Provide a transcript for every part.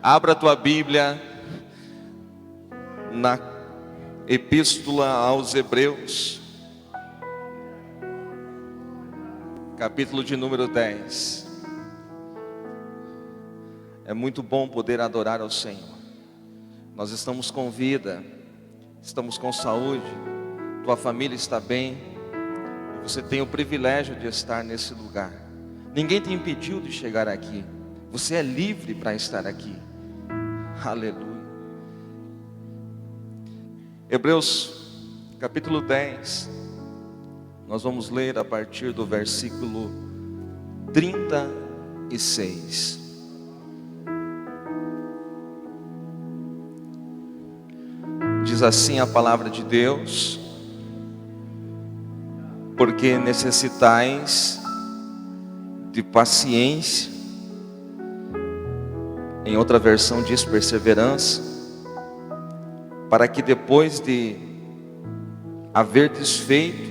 Abra a tua Bíblia na Epístola aos Hebreus, capítulo de número 10. É muito bom poder adorar ao Senhor. Nós estamos com vida, estamos com saúde, tua família está bem, e você tem o privilégio de estar nesse lugar. Ninguém te impediu de chegar aqui, você é livre para estar aqui. Aleluia. Hebreus capítulo 10, nós vamos ler a partir do versículo 36. Diz assim a palavra de Deus: porque necessitais de paciência, em outra versão diz perseverança, para que depois de haver desfeito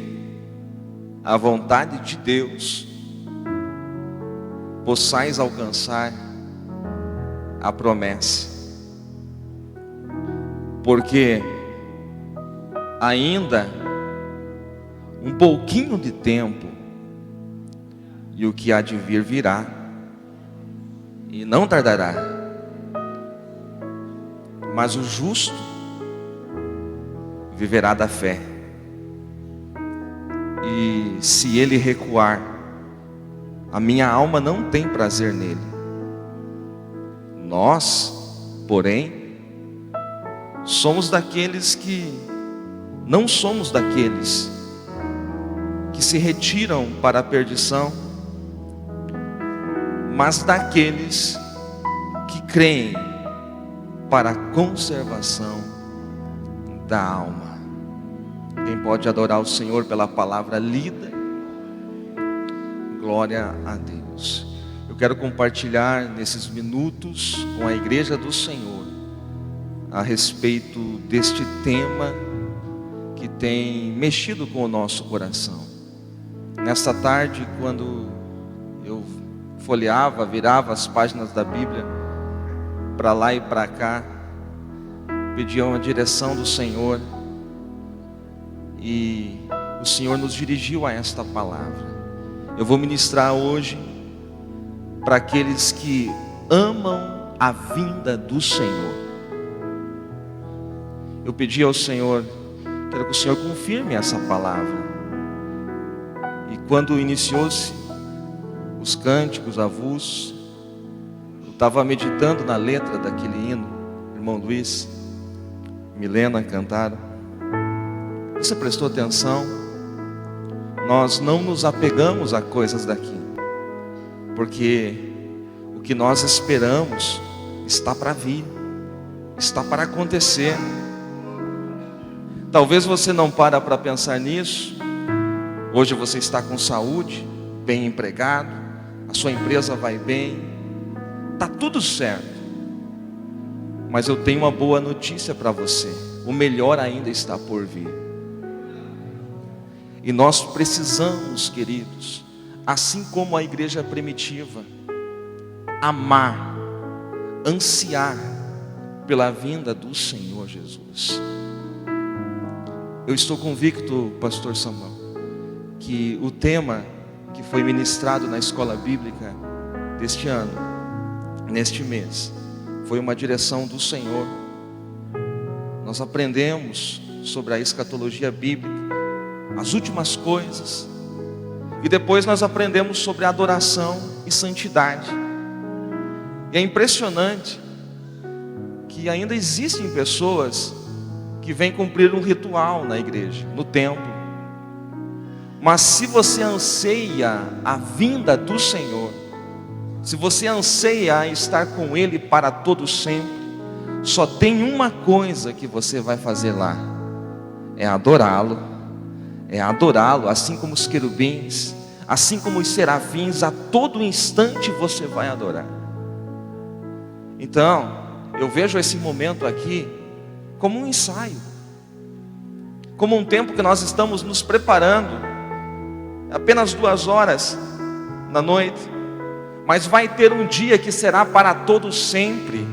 a vontade de Deus, possais alcançar a promessa. Porque ainda um pouquinho de tempo, e o que há de vir virá, e não tardará. Mas o justo viverá da fé, e se ele recuar, a minha alma não tem prazer nele. Nós, porém, somos daqueles que não somos daqueles que se retiram para a perdição, mas daqueles que creem para a conservação da alma. Quem pode adorar o Senhor pela palavra lida? Glória a Deus. Eu quero compartilhar nesses minutos com a igreja do Senhor a respeito deste tema que tem mexido com o nosso coração. Nesta tarde, quando eu folheava, virava as páginas da Bíblia para lá e para cá, pedia uma direção do Senhor, e o Senhor nos dirigiu a esta palavra. Eu vou ministrar hoje para aqueles que amam a vinda do Senhor. Eu pedi ao Senhor, quero que o Senhor confirme essa palavra. E quando iniciou-se os cânticos avulsos, eu estava meditando na letra daquele hino, irmão Luiz, Milena cantaram. Você prestou atenção? Nós não nos apegamos a coisas daqui, porque o que nós esperamos está para vir, está para acontecer. Talvez você não para pensar nisso. Hoje você está com saúde, bem empregado, a sua empresa vai bem, está tudo certo. Mas eu tenho uma boa notícia para você: o melhor ainda está por vir. E nós precisamos, queridos, assim como a igreja primitiva, amar, ansiar pela vinda do Senhor Jesus. Eu estou convicto, pastor Samuel, que o tema que foi ministrado na escola bíblica deste ano, neste mês, foi uma direção do Senhor. Nós aprendemos sobre a escatologia bíblica, as últimas coisas, e depois nós aprendemos sobre adoração e santidade. E é impressionante que ainda existem pessoas que vêm cumprir um ritual na igreja, no templo. Mas se você anseia a vinda do Senhor, se você anseia estar com Ele para todo sempre, só tem uma coisa que você vai fazer lá: é adorá-lo. É adorá-lo, assim como os querubins, assim como os serafins, a todo instante você vai adorar. Então, eu vejo esse momento aqui como um ensaio, como um tempo que nós estamos nos preparando. Apenas 2 horas na noite, mas vai ter um dia que será para todo sempre,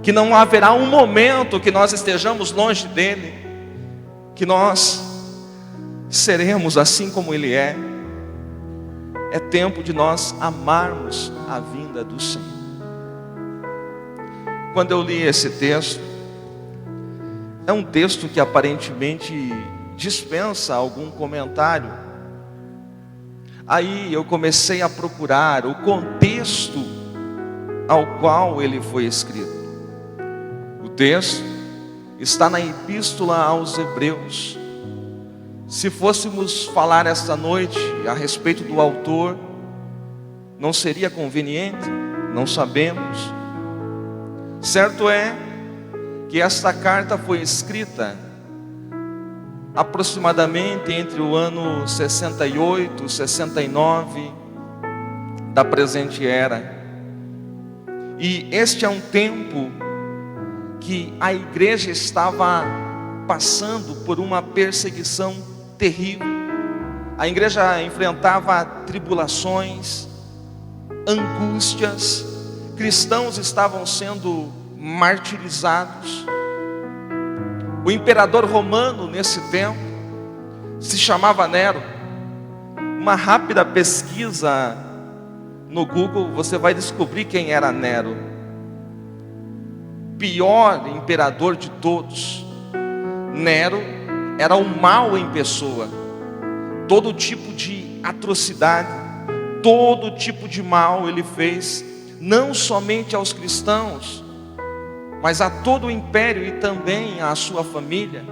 que não haverá um momento que nós estejamos longe dele, que nós seremos assim como ele é. É tempo de nós amarmos a vinda do Senhor. Quando eu li esse texto, é um texto que aparentemente dispensa algum comentário. Aí eu comecei a procurar o contexto ao qual ele foi escrito. O texto está na Epístola aos Hebreus. Se fôssemos falar esta noite a respeito do autor, não seria conveniente? Não sabemos. Certo é que esta carta foi escrita aproximadamente entre o ano 68 e 69 da presente era. E este é um tempo que a igreja estava passando por uma perseguição terrível. A igreja enfrentava tribulações, angústias, cristãos estavam sendo martirizados. O imperador romano nesse tempo se chamava Nero. Uma rápida pesquisa no Google, você vai descobrir quem era Nero. Pior imperador de todos. Nero era o mal em pessoa. Todo tipo de atrocidade, todo tipo de mal ele fez, não somente aos cristãos, mas a todo o império e também à sua família.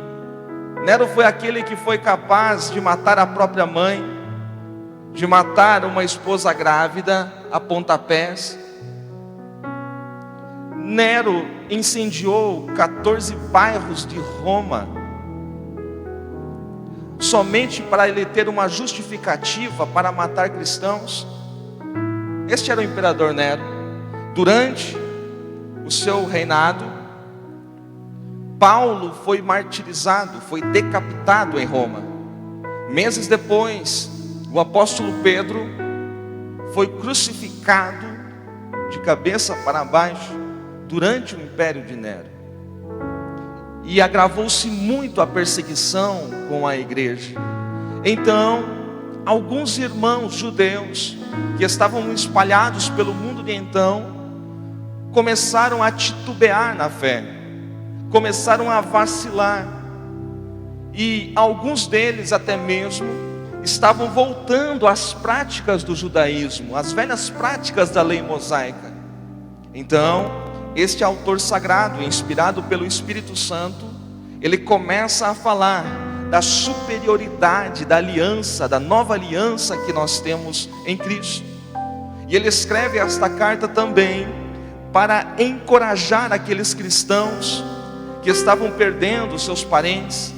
Nero foi aquele que foi capaz de matar a própria mãe, de matar uma esposa grávida a pontapés. Nero incendiou 14 bairros de Roma, somente para ele ter uma justificativa para matar cristãos. Este era o imperador Nero. Durante o seu reinado, Paulo foi martirizado, foi decapitado em Roma. Meses depois, o apóstolo Pedro foi crucificado de cabeça para baixo durante o império de Nero. E agravou-se muito a perseguição com a igreja. Então, alguns irmãos judeus que estavam espalhados pelo mundo de então, começaram a titubear na fé, começaram a vacilar, e alguns deles até mesmo estavam voltando às práticas do judaísmo, às velhas práticas da lei mosaica. Então, este autor sagrado, inspirado pelo Espírito Santo, ele começa a falar da superioridade da aliança, da nova aliança que nós temos em Cristo. E ele escreve esta carta também para encorajar aqueles cristãos que estavam perdendo seus parentes,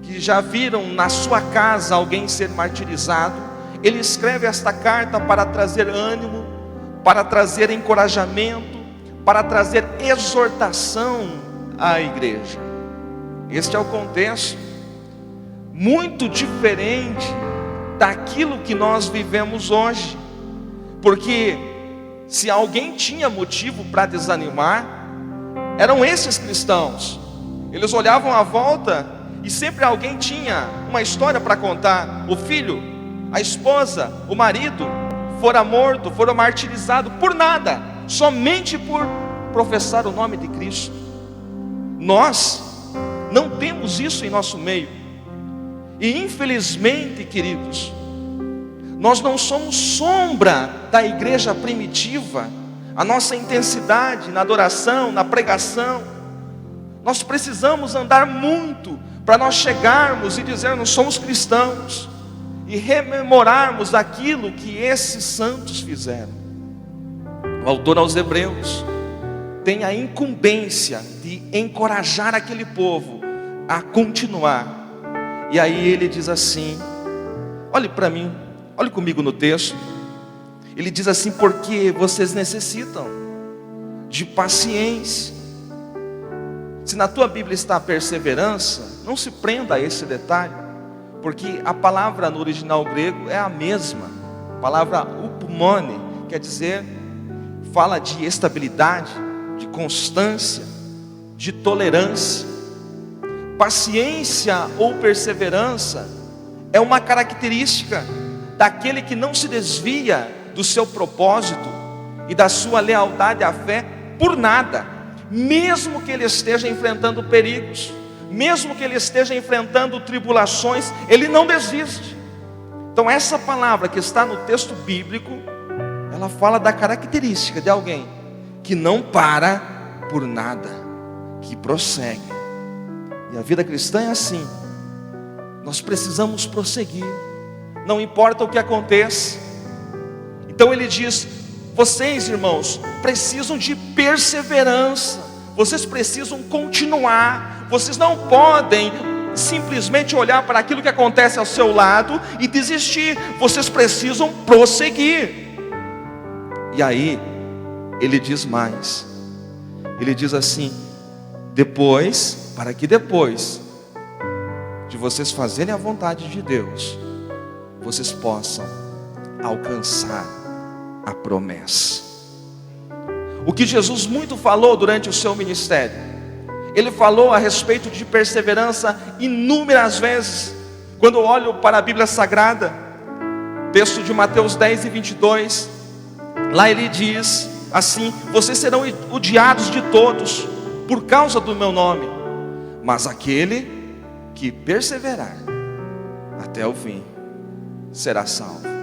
que já viram na sua casa alguém ser martirizado. Ele escreve esta carta para trazer ânimo, para trazer encorajamento, para trazer exortação à igreja. Este é o contexto, muito diferente daquilo que nós vivemos hoje. Porque se alguém tinha motivo para desanimar, eram esses cristãos. Eles olhavam à volta e sempre alguém tinha uma história para contar. O filho, a esposa, o marido fora morto, fora martirizado por nada, somente por professar o nome de Cristo. Nós não temos isso em nosso meio. E infelizmente, queridos, nós não somos sombra da igreja primitiva. A nossa intensidade na adoração, na pregação, nós precisamos andar muito para nós chegarmos e dizermos somos cristãos e rememorarmos aquilo que esses santos fizeram. O autor aos Hebreus tem a incumbência de encorajar aquele povo a continuar. E aí ele diz assim, olhe para mim, olhe comigo no texto. Ele diz assim, porque vocês necessitam de paciência. Se na tua Bíblia está perseverança, não se prenda a esse detalhe, porque a palavra no original grego é a mesma. A palavra upomone quer dizer, fala de estabilidade, de constância, de tolerância. Paciência ou perseverança é uma característica daquele que não se desvia do seu propósito e da sua lealdade à fé por nada, mesmo que ele esteja enfrentando perigos, mesmo que ele esteja enfrentando tribulações, ele não desiste. Então essa palavra que está no texto bíblico, ela fala da característica de alguém que não para por nada, que prossegue. E a vida cristã é assim. Nós precisamos prosseguir, não importa o que aconteça. Então ele diz: vocês, irmãos, precisam de perseverança, vocês precisam continuar, vocês não podem simplesmente olhar para aquilo que acontece ao seu lado e desistir, vocês precisam prosseguir. E aí, ele diz mais, ele diz assim: depois, para que depois de vocês fazerem a vontade de Deus, vocês possam alcançar a promessa. O que Jesus muito falou durante o seu ministério, ele falou a respeito de perseverança inúmeras vezes. Quando eu olho para a Bíblia Sagrada, texto de Mateus 10:22, lá ele diz assim: vocês serão odiados de todos por causa do meu nome, mas aquele que perseverar até o fim será salvo.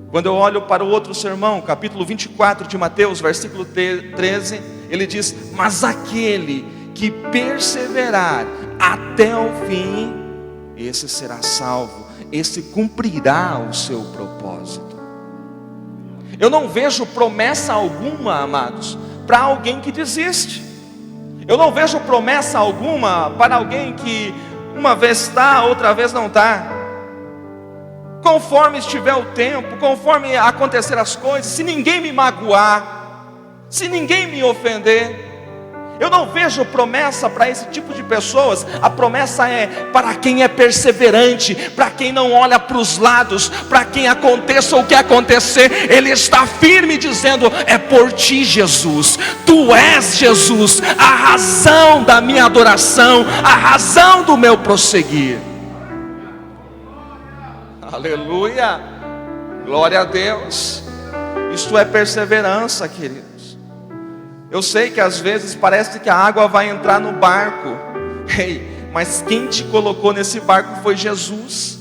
Quando eu olho para o outro sermão, capítulo 24 de Mateus, versículo 13, ele diz: mas aquele que perseverar até o fim, esse será salvo, esse cumprirá o seu propósito. Eu não vejo promessa alguma, amados, para alguém que desiste. Eu não vejo promessa alguma para alguém que uma vez está, outra vez não está. Conforme estiver o tempo, conforme acontecer as coisas, se ninguém me magoar, se ninguém me ofender, eu não vejo promessa para esse tipo de pessoas. A promessa é para quem é perseverante, para quem não olha para os lados, para quem aconteça o que acontecer, ele está firme dizendo: é por ti, Jesus, tu és, Jesus, a razão da minha adoração, a razão do meu prosseguir. Aleluia, glória a Deus. Isto é perseverança, queridos. Eu sei que às vezes parece que a água vai entrar no barco, mas quem te colocou nesse barco foi Jesus.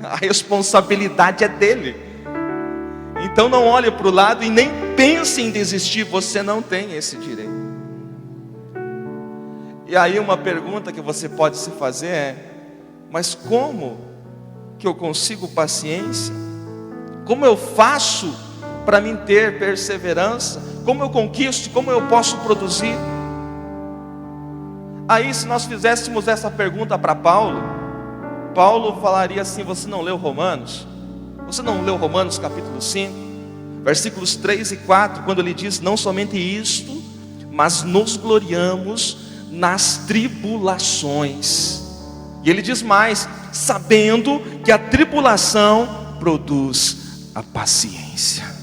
A responsabilidade é dele. Então não olhe para o lado e nem pense em desistir, você não tem esse direito. E aí uma pergunta que você pode se fazer é: mas como que eu consigo paciência? Como eu faço para mim ter perseverança? Como eu conquisto? Como eu posso produzir? Aí, se nós fizéssemos essa pergunta para Paulo, Paulo falaria assim: você não leu Romanos? Você não leu Romanos capítulo 5, versículos 3 e 4, quando ele diz: não somente isto, mas nos gloriamos nas tribulações. E ele diz mais: sabendo que a tribulação produz a paciência.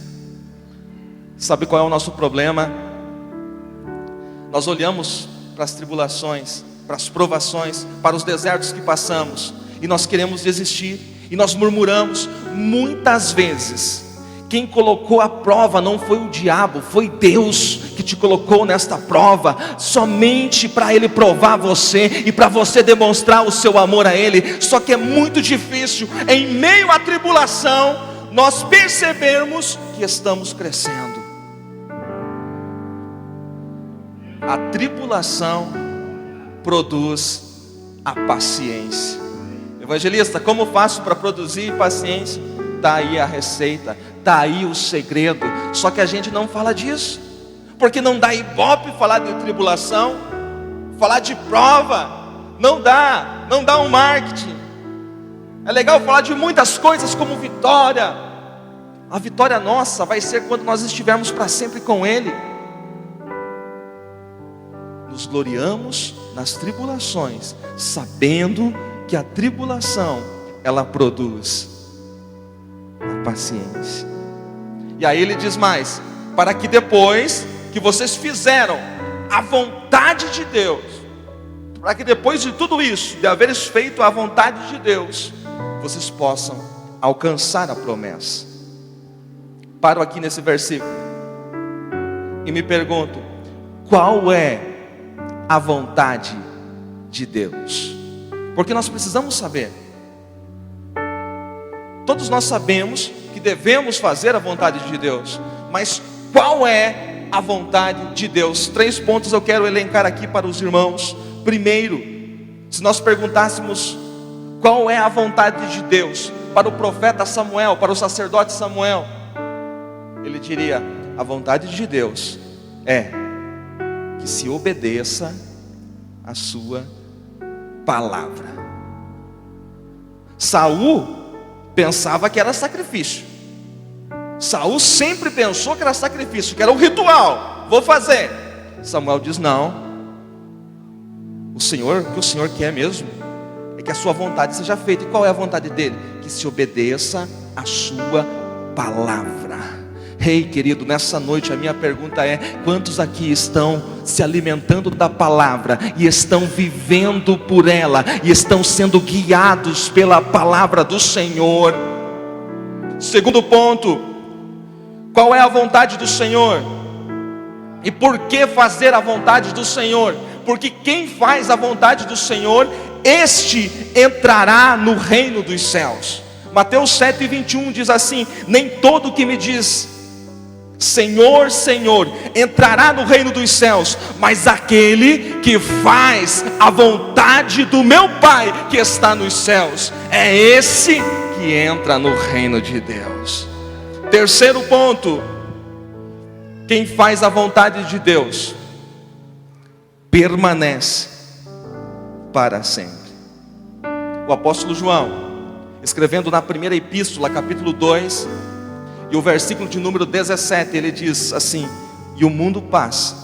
Sabe qual é o nosso problema? Nós olhamos para as tribulações, para as provações, para os desertos que passamos, e nós queremos desistir, e nós murmuramos. Muitas vezes, quem colocou a prova não foi o diabo, foi Deus que te colocou nesta prova, somente para Ele provar você, e para você demonstrar o seu amor a Ele. Só que é muito difícil, em meio à tribulação, nós percebermos que estamos crescendo. A tribulação produz a paciência. Evangelista, como faço para produzir paciência? Está aí a receita, está aí o segredo. Só que a gente não fala disso, porque não dá ibope falar de tribulação, falar de prova, não dá um marketing. É legal falar de muitas coisas como vitória. A vitória nossa vai ser quando nós estivermos para sempre com Ele. Nos gloriamos nas tribulações, sabendo que a tribulação, ela produz a paciência. E aí ele diz mais: para que depois que vocês fizeram a vontade de Deus, para que depois de tudo isso, de haveres feito a vontade de Deus, vocês possam alcançar a promessa. Paro aqui nesse versículo e me pergunto: qual é a vontade de Deus? Porque nós precisamos saber. Todos nós sabemos que devemos fazer a vontade de Deus, mas qual é a vontade de Deus? 3 pontos eu quero elencar aqui para os irmãos. Primeiro, se nós perguntássemos qual é a vontade de Deus para o profeta Samuel, para o sacerdote Samuel, ele diria: a vontade de Deus é que se obedeça a sua palavra. Saul pensava que era sacrifício. Saul sempre pensou que era sacrifício, que era um ritual. Vou fazer. Samuel diz: não. O que o Senhor quer mesmo é que a sua vontade seja feita. E qual é a vontade dele? Que se obedeça a sua palavra. Ei, querido, nessa noite a minha pergunta é: quantos aqui estão se alimentando da palavra e estão vivendo por ela, e estão sendo guiados pela palavra do Senhor? Segundo ponto, qual é a vontade do Senhor? E por que fazer a vontade do Senhor? Porque quem faz a vontade do Senhor, este entrará no reino dos céus. Mateus 7:21 diz assim: nem todo que me diz Senhor, Senhor, entrará no reino dos céus, mas aquele que faz a vontade do meu Pai que está nos céus, é esse que entra no reino de Deus. Terceiro ponto, quem faz a vontade de Deus permanece para sempre. O apóstolo João, escrevendo na primeira epístola, capítulo 2, e o versículo de número 17, ele diz assim: e o mundo passa,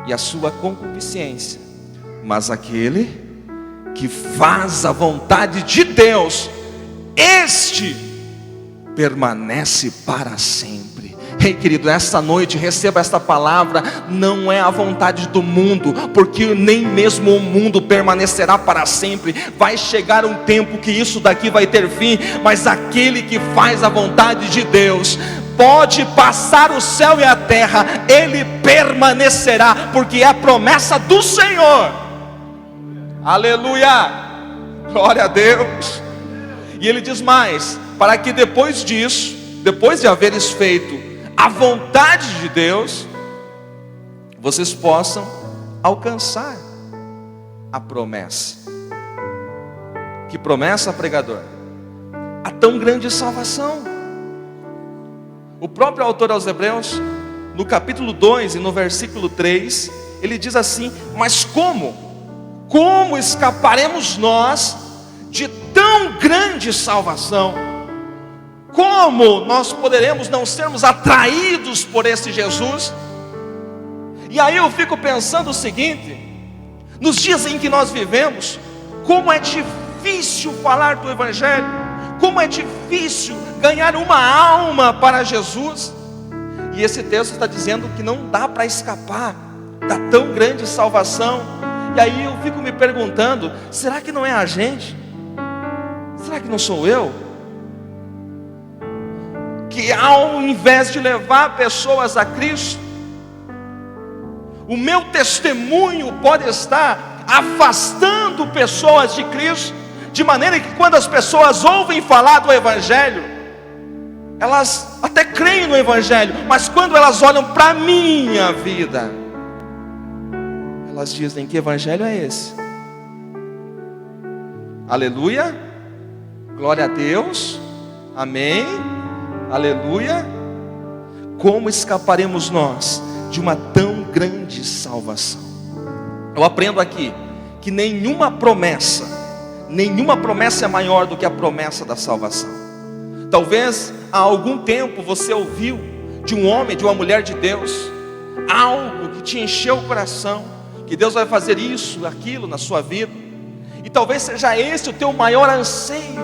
e a sua concupiscência, mas aquele que faz a vontade de Deus, este permanece para sempre. Ei, querido, essa noite receba esta palavra. Não é a vontade do mundo, porque nem mesmo o mundo permanecerá para sempre. Vai chegar um tempo que isso daqui vai ter fim, mas aquele que faz a vontade de Deus, pode passar o céu e a terra, ele permanecerá, porque é a promessa do Senhor. Aleluia, glória a Deus. E ele diz mais: para que depois disso, depois de haveres feito a vontade de Deus, vocês possam alcançar a promessa. Que promessa, pregador? A tão grande salvação. O próprio autor aos Hebreus, no capítulo 2 e no versículo 3, ele diz assim: mas como escaparemos nós de tão grande salvação? Como nós poderemos não sermos atraídos por esse Jesus? E aí eu fico pensando o seguinte: nos dias em que nós vivemos, como é difícil falar do Evangelho, como é difícil ganhar uma alma para Jesus. E esse texto está dizendo que não dá para escapar da tão grande salvação. E aí eu fico me perguntando: será que não é a gente? Será que não sou eu? Que ao invés de levar pessoas a Cristo, o meu testemunho pode estar afastando pessoas de Cristo, de maneira que quando as pessoas ouvem falar do Evangelho, elas até creem no Evangelho, mas quando elas olham para a minha vida, elas dizem: que Evangelho é esse? Aleluia, glória a Deus, amém. Aleluia. Como escaparemos nós de uma tão grande salvação? Eu aprendo aqui que nenhuma promessa é maior do que a promessa da salvação. Talvez há algum tempo você ouviu de um homem, de uma mulher de Deus, algo que te encheu o coração, que Deus vai fazer isso, aquilo na sua vida, e talvez seja esse o teu maior anseio,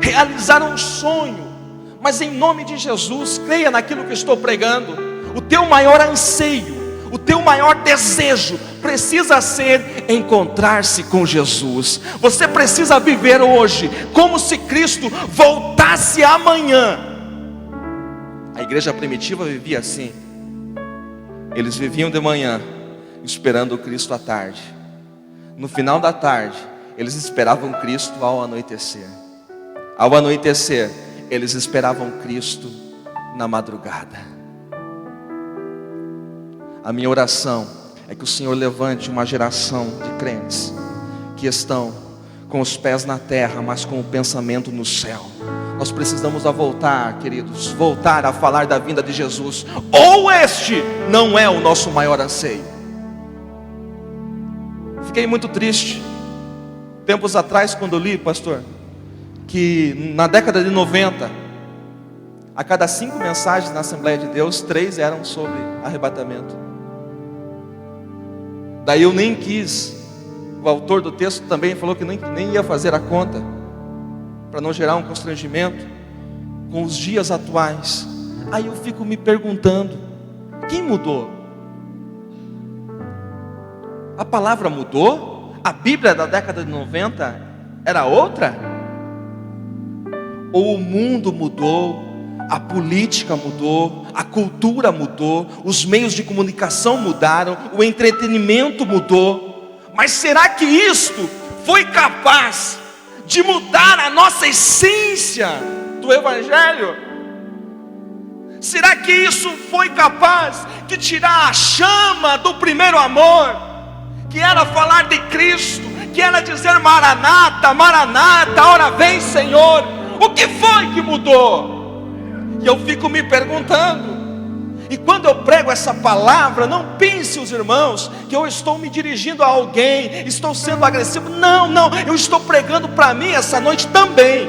realizar um sonho. Mas em nome de Jesus, creia naquilo que estou pregando. o teu maior anseio, o teu maior desejo precisa ser encontrar-se com Jesus. Você precisa viver hoje como se Cristo voltasse amanhã. A igreja primitiva vivia assim. Eles viviam de manhã, esperando o Cristo à tarde. No final da tarde, eles esperavam Cristo ao anoitecer. Ao anoitecer, eles esperavam Cristo na madrugada. A minha oração é que o Senhor levante uma geração de crentes que estão com os pés na terra, mas com o pensamento no céu. Nós precisamos voltar, queridos, voltar a falar da vinda de Jesus. Ou este não é o nosso maior anseio. Fiquei muito triste tempos atrás quando li, pastor, que na década de 90, a cada 5 mensagens na Assembleia de Deus, 3 eram sobre arrebatamento. Daí eu nem quis, o autor do texto também falou que nem ia fazer a conta, para não gerar um constrangimento com os dias atuais. Aí eu fico me perguntando, quem mudou? A palavra mudou? A Bíblia da década de 90 era outra? Ou o mundo mudou? A política mudou, a cultura mudou, os meios de comunicação mudaram, o entretenimento mudou. Mas será que isto foi capaz de mudar a nossa essência do Evangelho? Será que isso foi capaz de tirar a chama do primeiro amor, que era falar de Cristo, que era dizer Maranata, Maranata, ora vem Senhor? O que foi que mudou? E eu fico me perguntando. E quando eu prego essa palavra, não pense os irmãos que eu estou me dirigindo a alguém, estou sendo agressivo. Não, eu estou pregando para mim essa noite também.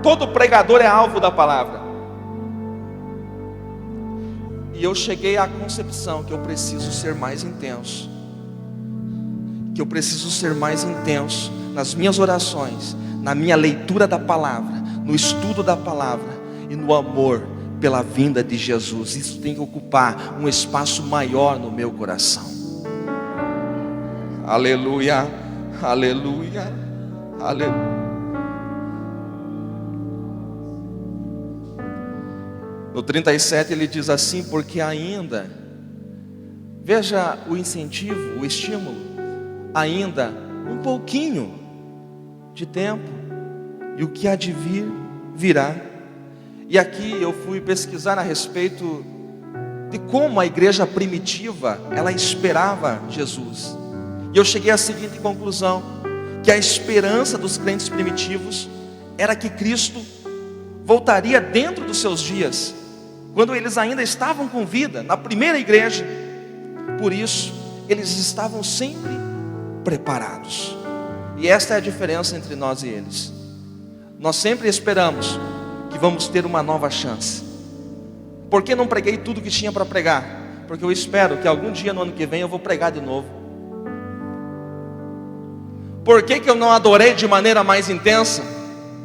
Todo pregador é alvo da palavra. E eu cheguei à concepção que eu preciso ser mais intenso. Que eu preciso ser mais intenso nas minhas orações, na minha leitura da palavra, no estudo da palavra e no amor pela vinda de Jesus. Isso tem que ocupar um espaço maior no meu coração. Aleluia, aleluia, aleluia. No 37 ele diz assim: porque ainda, veja o incentivo, o estímulo, ainda um pouquinho de tempo, e o que há de vir, virá. E aqui eu fui pesquisar a respeito de como a igreja primitiva, ela esperava Jesus. E eu cheguei à seguinte conclusão: que a esperança dos crentes primitivos era que Cristo voltaria dentro dos seus dias, quando eles ainda estavam com vida, na primeira igreja. Por isso, eles estavam sempre preparados. E esta é a diferença entre nós e eles. Nós sempre esperamos que vamos ter uma nova chance. Por que não preguei tudo que tinha para pregar? Porque eu espero que algum dia no ano que vem eu vou pregar de novo. Por que eu não adorei de maneira mais intensa?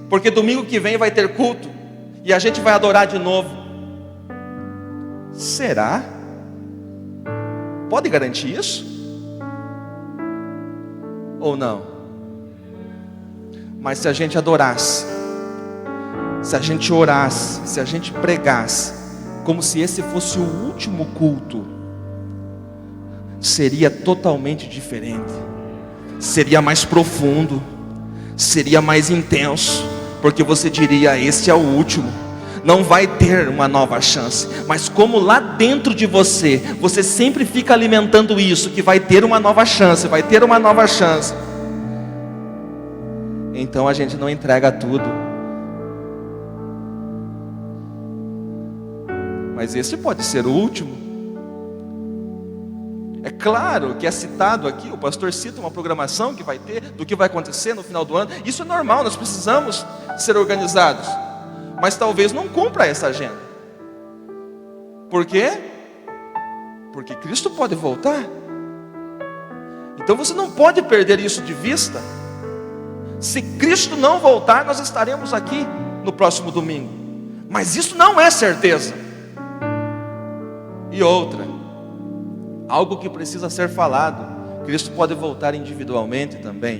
Porque domingo que vem vai ter culto e a gente vai adorar de novo. Será? Pode garantir isso? Ou não? Mas se a gente adorasse, se a gente orasse, se a gente pregasse, como se esse fosse o último culto, seria totalmente diferente, seria mais profundo, seria mais intenso, porque você diria: esse é o último, não vai ter uma nova chance. Mas como lá dentro de você, você sempre fica alimentando isso, que vai ter uma nova chance, vai ter uma nova chance, então a gente não entrega tudo. Mas esse pode ser o último. É claro que é citado aqui, o pastor cita uma programação que vai ter, do que vai acontecer no final do ano. Isso é normal, nós precisamos ser organizados. Mas talvez não cumpra essa agenda. Por quê? Porque Cristo pode voltar. Então você não pode perder isso de vista. Se Cristo não voltar, nós estaremos aqui no próximo domingo. Mas isso não é certeza. E outra, algo que precisa ser falado: Cristo pode voltar individualmente também,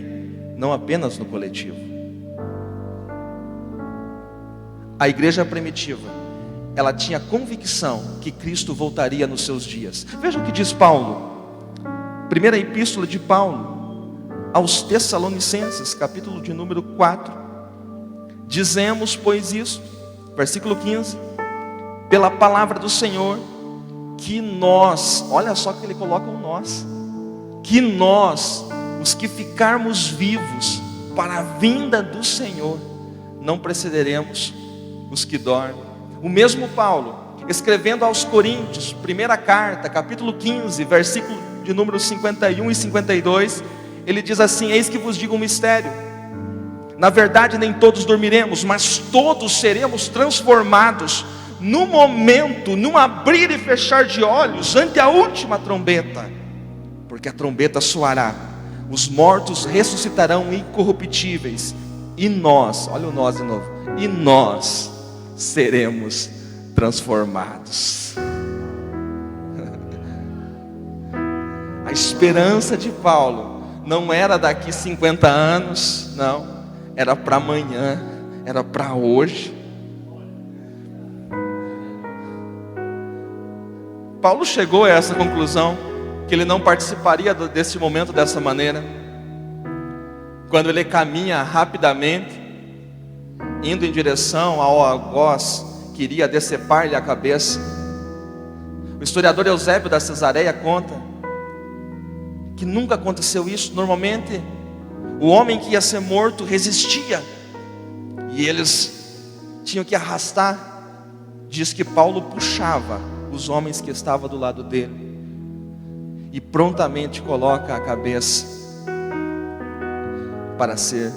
não apenas no coletivo. A igreja primitiva, ela tinha convicção que Cristo voltaria nos seus dias. Veja o que diz Paulo, primeira epístola de Paulo aos Tessalonicenses, capítulo de número 4. Dizemos, pois, isso, versículo 15: pela palavra do Senhor, que nós, olha só que ele coloca o nós, que nós, os que ficarmos vivos para a vinda do Senhor, não precederemos os que dormem. O mesmo Paulo, escrevendo aos Coríntios, primeira carta, capítulo 15, versículo de número 51 e 52, ele diz assim: eis que vos digo um mistério, na verdade nem todos dormiremos, mas todos seremos transformados no momento, num abrir e fechar de olhos, ante a última trombeta, porque a trombeta soará, os mortos ressuscitarão incorruptíveis, e nós, olha o nós de novo, e nós seremos transformados. A esperança de Paulo não era daqui 50 anos, não, era para amanhã, era para hoje. Paulo chegou a essa conclusão, que ele não participaria desse momento dessa maneira, quando ele caminha rapidamente, indo em direção ao algoz que iria decepar-lhe a cabeça. O historiador Eusébio da Cesareia conta que nunca aconteceu isso. Normalmente o homem que ia ser morto resistia, e eles tinham que arrastar. Diz que Paulo puxava os homens que estavam do lado dele e prontamente coloca a cabeça para ser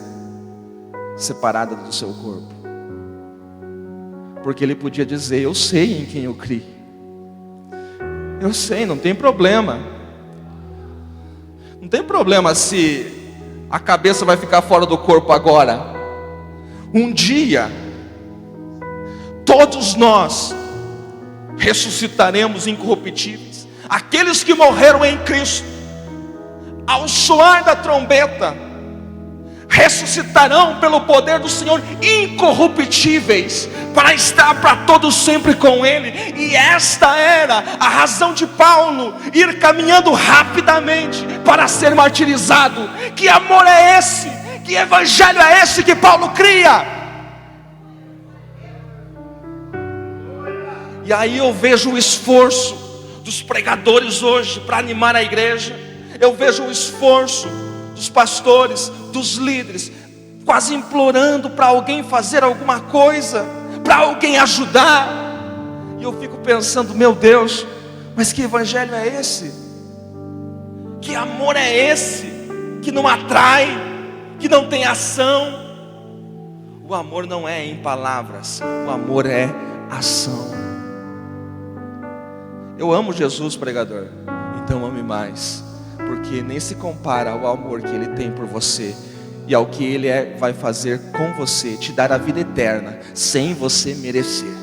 separada do seu corpo, porque ele podia dizer: eu sei em quem eu criei, eu sei, não tem problema, não tem problema se a cabeça vai ficar fora do corpo agora. Um dia todos nós ressuscitaremos incorruptíveis. Aqueles que morreram em Cristo, ao soar da trombeta, ressuscitarão pelo poder do Senhor incorruptíveis, para estar para todos sempre com Ele. E esta era a razão de Paulo ir caminhando rapidamente para ser martirizado. Que amor é esse? Que evangelho é esse que Paulo cria? E aí eu vejo o esforço dos pregadores hoje para animar a igreja. Eu vejo o esforço dos pastores, dos líderes, quase implorando para alguém fazer alguma coisa, para alguém ajudar. E eu fico pensando: meu Deus, mas que evangelho é esse? Que amor é esse? Que não atrai, que não tem ação. O amor não é em palavras, o amor é ação. Eu amo Jesus, pregador, então ame mais, porque nem se compara ao amor que Ele tem por você e ao que Ele vai fazer com você, te dar a vida eterna, sem você merecer.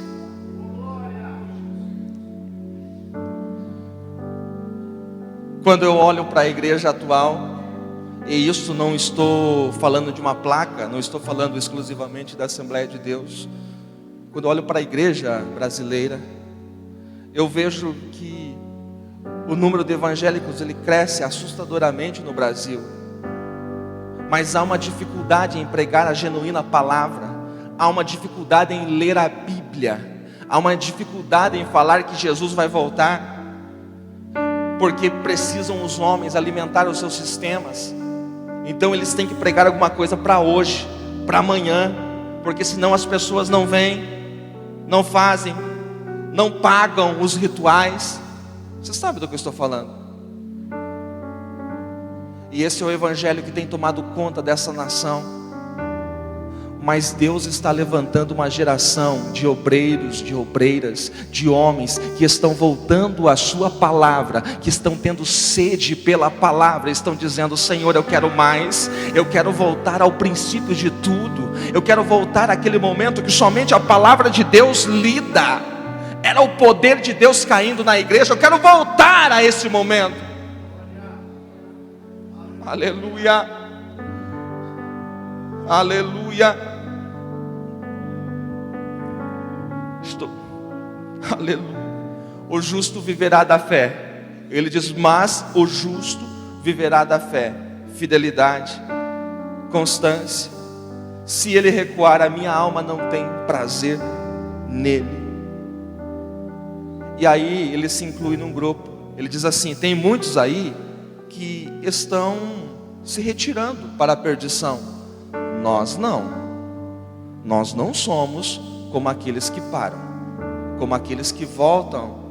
Quando eu olho para a igreja atual, e isso não estou falando de uma placa, não estou falando exclusivamente da Assembleia de Deus. Quando eu olho para a igreja brasileira, eu vejo que o número de evangélicos ele cresce assustadoramente no Brasil, mas há uma dificuldade em pregar a genuína palavra, há uma dificuldade em ler a Bíblia, há uma dificuldade em falar que Jesus vai voltar, porque precisam os homens alimentar os seus sistemas. Então eles têm que pregar alguma coisa para hoje, para amanhã, porque senão as pessoas não vêm, não fazem, não pagam os rituais. Você sabe do que eu estou falando? E esse é o evangelho que tem tomado conta dessa nação. Mas Deus está levantando uma geração de obreiros, de obreiras, de homens que estão voltando à sua palavra, que estão tendo sede pela palavra, estão dizendo: Senhor, eu quero mais, eu quero voltar ao princípio de tudo, eu quero voltar àquele momento que somente a palavra de Deus lida. era o poder de Deus caindo na igreja. Eu quero voltar a esse momento. Aleluia, aleluia, aleluia. O justo viverá da fé. Ele diz, mas o justo viverá da fé. Fidelidade, constância. Se ele recuar, a minha alma não tem prazer nele. E aí ele se inclui num grupo. Ele diz assim, tem muitos aí que estão se retirando para a perdição. Nós não somos como aqueles que param, como aqueles que voltam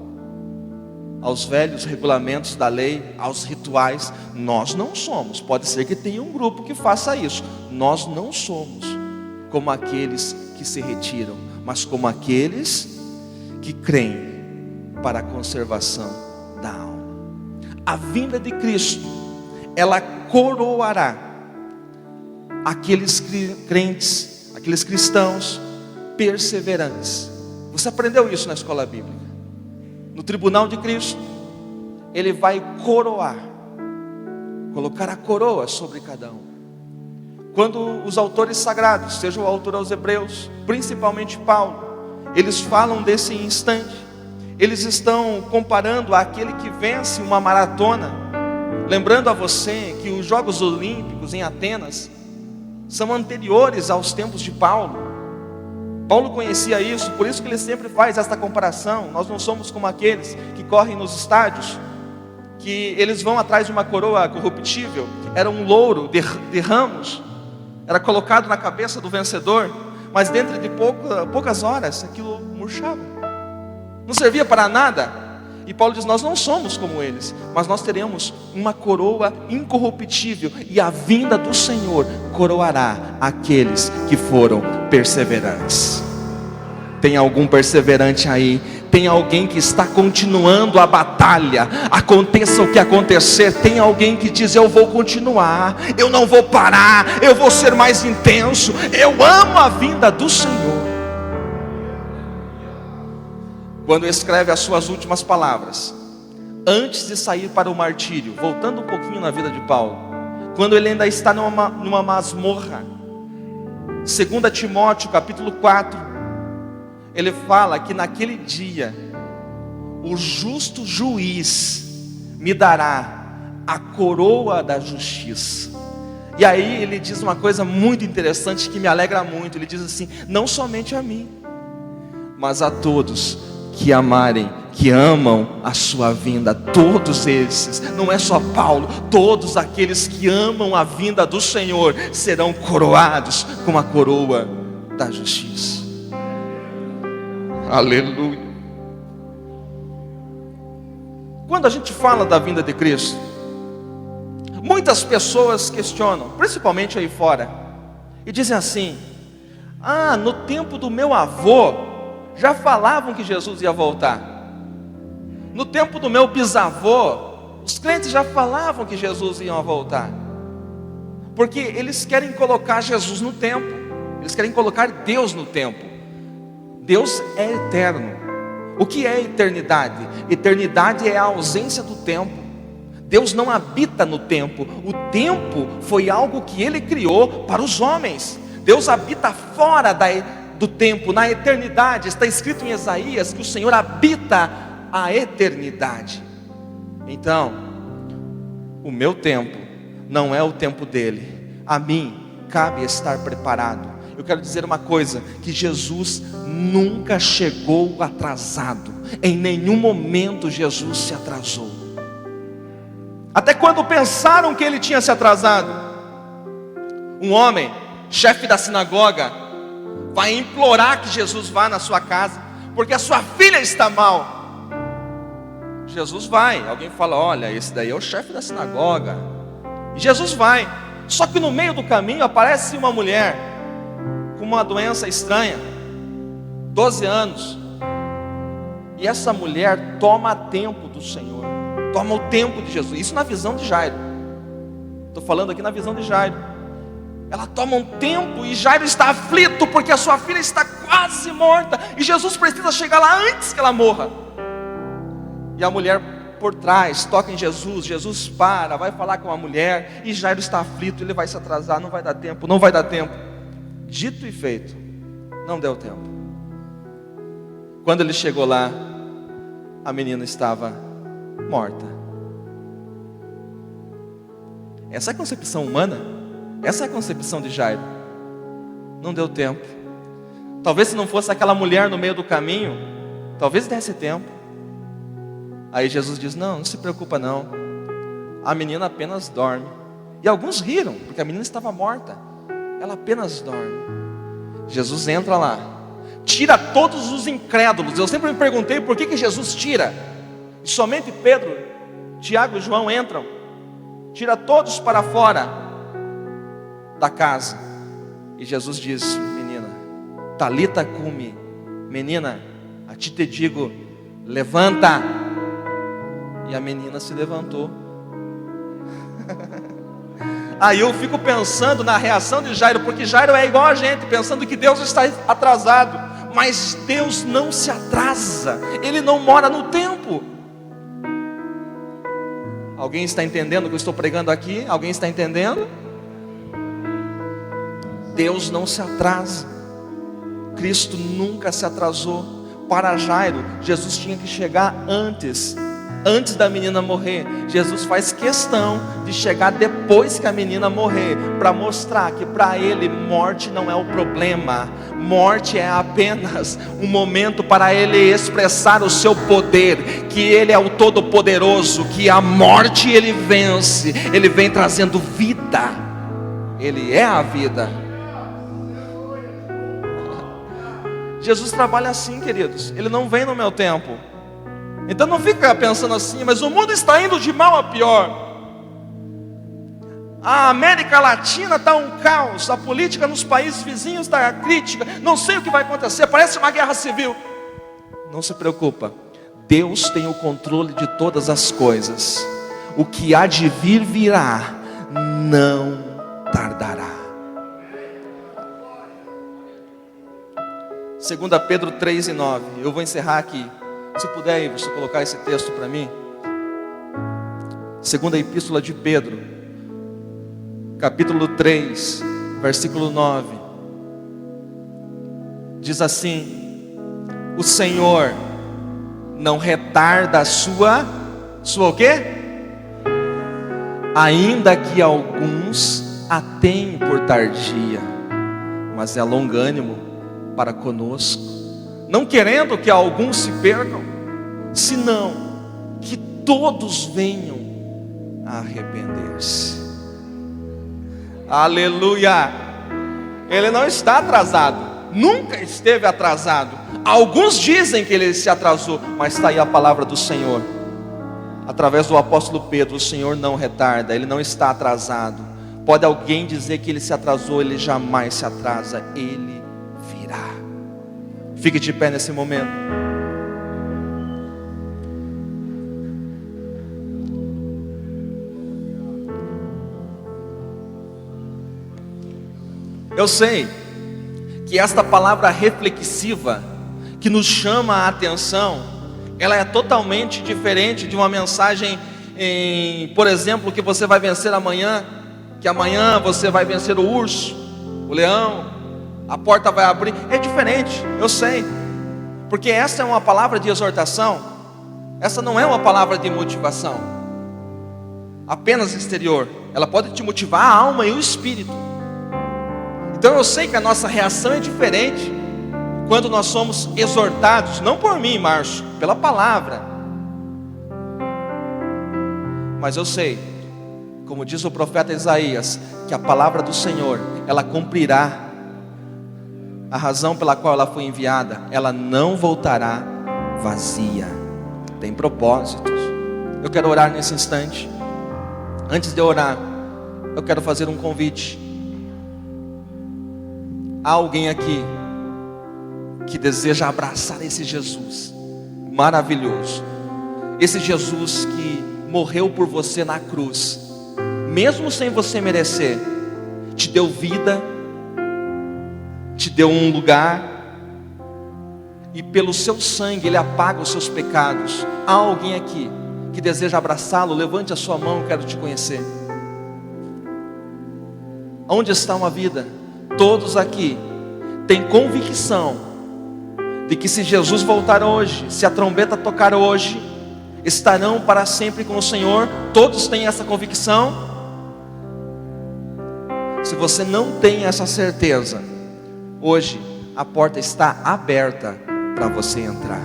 aos velhos regulamentos da lei, aos rituais. Nós não somos. Pode ser que tenha um grupo que faça isso. Nós não somos como aqueles que se retiram, mas como aqueles que creem para a conservação da alma. A vinda de Cristo, ela coroará aqueles crentes, aqueles cristãos perseverantes. Você aprendeu isso na escola bíblica. No tribunal de Cristo, Ele vai coroar, colocar a coroa sobre cada um. Quando os autores sagrados, seja o autor aos Hebreus, principalmente Paulo, eles falam desse instante, eles estão comparando aquele que vence uma maratona, lembrando a você que os Jogos Olímpicos em Atenas são anteriores aos tempos de Paulo. Paulo conhecia isso, por isso que ele sempre faz esta comparação. Nós não somos como aqueles que correm nos estádios, que eles vão atrás de uma coroa corruptível. Era um louro de ramos, era colocado na cabeça do vencedor, mas dentro de poucas horas aquilo murchava, não servia para nada. E Paulo diz, nós não somos como eles, mas nós teremos uma coroa incorruptível, e a vinda do Senhor coroará aqueles que foram perseverantes. Tem algum perseverante aí? Tem alguém que está continuando a batalha, aconteça o que acontecer? Tem alguém que diz, eu vou continuar, eu não vou parar, eu vou ser mais intenso, eu amo a vinda do Senhor. Quando escreve as suas últimas palavras, antes de sair para o martírio, voltando um pouquinho na vida de Paulo, quando ele ainda está numa masmorra, 2 Timóteo capítulo 4, ele fala que naquele dia, o justo juiz me dará a coroa da justiça. E aí ele diz uma coisa muito interessante que me alegra muito. Ele diz assim, não somente a mim, mas a todos que amarem, que amam a sua vinda. Todos esses, não é só Paulo, todos aqueles que amam a vinda do Senhor serão coroados com a coroa da justiça. Aleluia. Quando a gente fala da vinda de Cristo, muitas pessoas questionam, principalmente aí fora, e dizem assim, no tempo do meu avô já falavam que Jesus ia voltar. No tempo do meu bisavô, os crentes já falavam que Jesus ia voltar. Porque eles querem colocar Jesus no tempo, eles querem colocar Deus no tempo. Deus é eterno. O que é eternidade? Eternidade é a ausência do tempo. Deus não habita no tempo. O tempo foi algo que Ele criou para os homens. Deus habita fora do tempo, na eternidade. Está escrito em Isaías que o Senhor habita a eternidade. Então, o meu tempo não é o tempo dele. A mim cabe estar preparado. Eu quero dizer uma coisa, que Jesus nunca chegou atrasado. Em nenhum momento Jesus se atrasou. Até quando pensaram que ele tinha se atrasado, um homem, chefe da sinagoga, vai implorar que Jesus vá na sua casa, porque a sua filha está mal. Jesus vai. Alguém fala, olha, esse daí é o chefe da sinagoga. E Jesus vai. Só que no meio do caminho aparece uma mulher com uma doença estranha, 12 anos. E essa mulher toma tempo do Senhor, toma o tempo de Jesus. Isso na visão de Jairo. Estou falando aqui na visão de Jairo. Ela toma um tempo e Jairo está aflito porque a sua filha está quase morta e Jesus precisa chegar lá antes que ela morra. E a mulher por trás toca em Jesus, Jesus para, vai falar com a mulher e Jairo está aflito, ele vai se atrasar, não vai dar tempo, não vai dar tempo. Dito e feito, não deu tempo. Quando ele chegou lá, a menina estava morta. Essa é a concepção humana. Essa é a concepção de Jairo. Não deu tempo. Talvez se não fosse aquela mulher no meio do caminho, talvez desse tempo. Aí Jesus diz: não se preocupa não, a menina apenas dorme. E alguns riram, porque a menina estava morta. Ela apenas dorme. Jesus entra lá, tira todos os incrédulos. Eu sempre me perguntei por que Jesus tira. E somente Pedro, Tiago e João entram. Tira todos para fora da casa. E Jesus diz: menina, talita cumi, menina, a ti te digo, levanta. E a menina se levantou. Aí eu fico pensando na reação de Jairo, porque Jairo é igual a gente, pensando que Deus está atrasado. Mas Deus não se atrasa, Ele não mora no tempo. Alguém está entendendo o que eu estou pregando aqui? Alguém está entendendo? Deus não se atrasa. Cristo nunca se atrasou. Para Jairo, Jesus tinha que chegar antes da menina morrer. Jesus faz questão de chegar depois que a menina morrer, para mostrar que para ele morte não é o problema. Morte é apenas um momento para ele expressar o seu poder, que ele é o Todo-Poderoso, que a morte ele vence. Ele vem trazendo vida. Ele é a vida. Jesus trabalha assim, queridos. Ele não vem no meu tempo. Então não fica pensando assim: mas o mundo está indo de mal a pior. A América Latina está um caos. A política nos países vizinhos está crítica. Não sei o que vai acontecer, parece uma guerra civil. Não se preocupa, Deus tem o controle de todas as coisas. O que há de vir virá, não tardará. 2 Pedro 3:9. Eu vou encerrar aqui. Se puder aí, você colocar esse texto para mim. Segunda Epístola de Pedro, capítulo 3, versículo 9. Diz assim: o Senhor não retarda a sua o quê? Ainda que alguns a tenham por tardia, mas é longânimo para conosco, não querendo que alguns se percam, senão que todos venham a arrepender-se. Aleluia! Ele não está atrasado, nunca esteve atrasado. Alguns dizem que ele se atrasou, mas está aí a palavra do Senhor, através do apóstolo Pedro: o Senhor não retarda, ele não está atrasado. Pode alguém dizer que ele se atrasou? Ele jamais se atrasa, ele virá. Fique de pé nesse momento. Eu sei que esta palavra reflexiva, que nos chama a atenção, ela é totalmente diferente de uma mensagem, por exemplo, que você vai vencer amanhã, que amanhã você vai vencer o urso, o leão, a porta vai abrir. É diferente, eu sei, porque essa é uma palavra de exortação. Essa não é uma palavra de motivação apenas exterior. Ela pode te motivar a alma e o espírito. Então eu sei que a nossa reação é diferente quando nós somos exortados, não por mim, Márcio, pela palavra. Mas eu sei, como diz o profeta Isaías, que a palavra do Senhor, ela cumprirá a razão pela qual ela foi enviada. Ela não voltará vazia, tem propósitos. Eu quero orar nesse instante. Antes de orar, eu quero fazer um convite. Há alguém aqui que deseja abraçar esse Jesus maravilhoso, esse Jesus que morreu por você na cruz, mesmo sem você merecer, te deu vida, te deu um lugar, e pelo seu sangue Ele apaga os seus pecados. Há alguém aqui que deseja abraçá-lo? Levante a sua mão, eu quero te conhecer. Onde está uma vida? Todos aqui têm convicção de que se Jesus voltar hoje, se a trombeta tocar hoje, estarão para sempre com o Senhor. Todos têm essa convicção? Se você não tem essa certeza, hoje a porta está aberta para você entrar,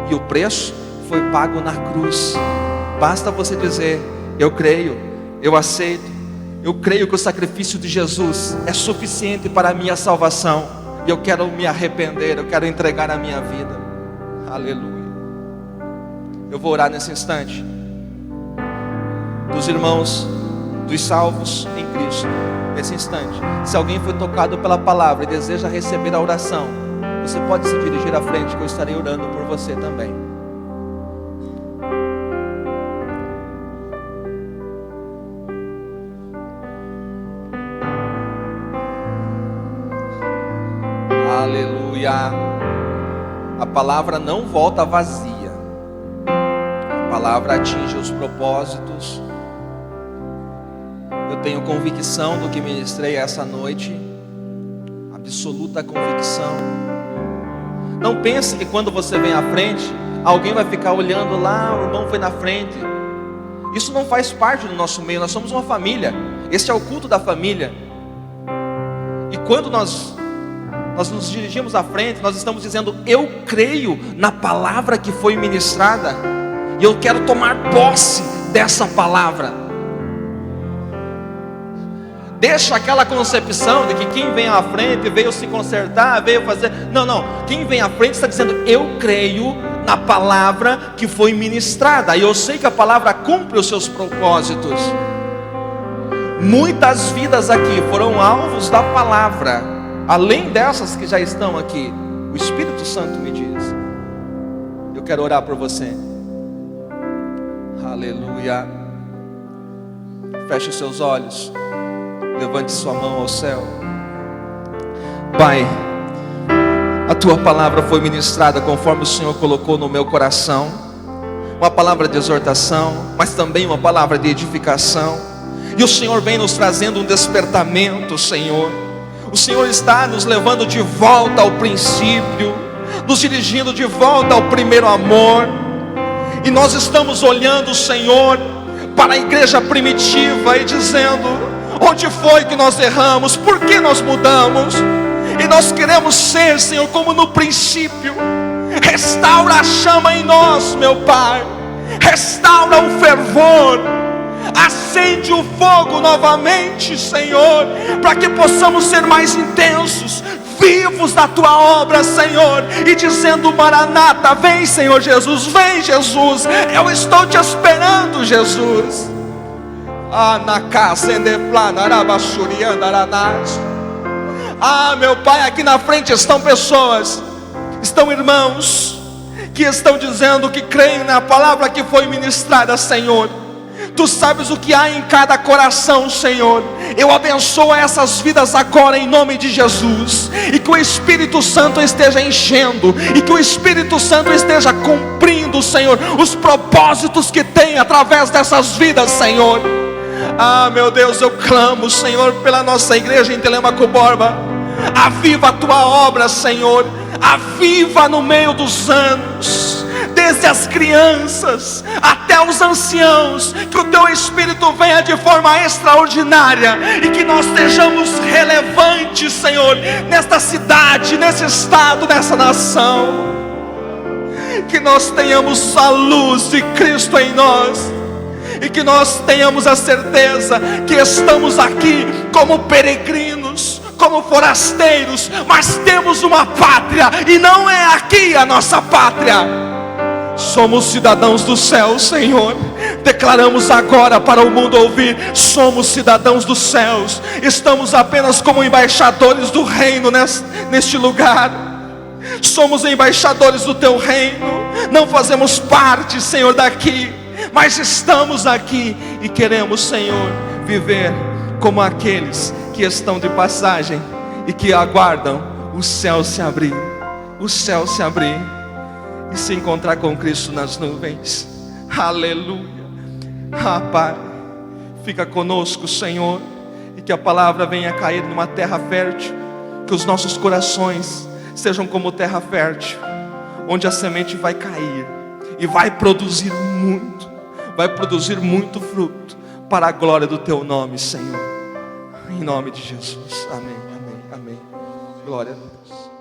e o preço foi pago na cruz. Basta você dizer: eu creio, eu aceito, eu creio que o sacrifício de Jesus é suficiente para a minha salvação, e eu quero me arrepender, eu quero entregar a minha vida. Aleluia. Eu vou orar nesse instante, dos irmãos, dos salvos em Cristo. Nesse instante, se alguém foi tocado pela palavra e deseja receber a oração, você pode se dirigir à frente, que eu estarei orando por você também. Aleluia. A palavra não volta vazia. A palavra atinge os propósitos. Eu tenho convicção do que ministrei essa noite, absoluta convicção. Não pense que quando você vem à frente, alguém vai ficar olhando lá, o irmão foi na frente. Isso não faz parte do nosso meio. Nós somos uma família. Este é o culto da família. E quando nós nos dirigimos à frente, nós estamos dizendo: eu creio na palavra que foi ministrada, e eu quero tomar posse dessa palavra. Deixa aquela concepção de que quem vem à frente veio se consertar, veio fazer. Não. Quem vem à frente está dizendo: eu creio na palavra que foi ministrada, e eu sei que a palavra cumpre os seus propósitos. Muitas vidas aqui foram alvos da palavra, além dessas que já estão aqui. O Espírito Santo me diz. Eu quero orar por você. Aleluia. Feche os seus olhos. Levante sua mão ao céu. Pai, a tua palavra foi ministrada conforme o Senhor colocou no meu coração. Uma palavra de exortação, mas também uma palavra de edificação. E o Senhor vem nos trazendo um despertamento, Senhor. O Senhor está nos levando de volta ao princípio, nos dirigindo de volta ao primeiro amor. E nós estamos olhando, Senhor, para a igreja primitiva e dizendo: onde foi que nós erramos? Por que nós mudamos? E nós queremos ser, Senhor, como no princípio. Restaura a chama em nós, meu Pai. Restaura o fervor. Acende o fogo novamente, Senhor, para que possamos ser mais intensos, vivos da tua obra, Senhor, e dizendo: Maranata, vem, Senhor Jesus, vem, Jesus, eu estou te esperando, Jesus. Meu Pai, aqui na frente estão pessoas, estão irmãos, que estão dizendo que creem na palavra que foi ministrada, Senhor. Tu sabes o que há em cada coração, Senhor. Eu abençoo essas vidas agora em nome de Jesus, e que o Espírito Santo esteja enchendo, e que o Espírito Santo esteja cumprindo, Senhor, os propósitos que tem através dessas vidas, Senhor. Meu Deus, eu clamo, Senhor, pela nossa igreja em Telemaco Borba. Aviva a tua obra, Senhor. Aviva no meio dos anos, desde as crianças até os anciãos. Que o teu Espírito venha de forma extraordinária, e que nós sejamos relevantes, Senhor, nesta cidade, nesse estado, nessa nação. Que nós tenhamos a luz de Cristo em nós, e que nós tenhamos a certeza que estamos aqui como peregrinos, como forasteiros, mas temos uma pátria, e não é aqui a nossa pátria. Somos cidadãos do céu, Senhor. Declaramos agora para o mundo ouvir: somos cidadãos dos céus. Estamos apenas como embaixadores do reino neste lugar. Somos embaixadores do teu reino. Não fazemos parte, Senhor, daqui, mas estamos aqui e queremos, Senhor, viver como aqueles que estão de passagem e que aguardam o céu se abrir, o céu se abrir e se encontrar com Cristo nas nuvens. Aleluia. Pai, fica conosco, Senhor, e que a palavra venha cair numa terra fértil, que os nossos corações sejam como terra fértil, onde a semente vai cair e vai produzir muito fruto, para a glória do Teu nome, Senhor. Em nome de Jesus, amém, amém, amém. Glória a Deus.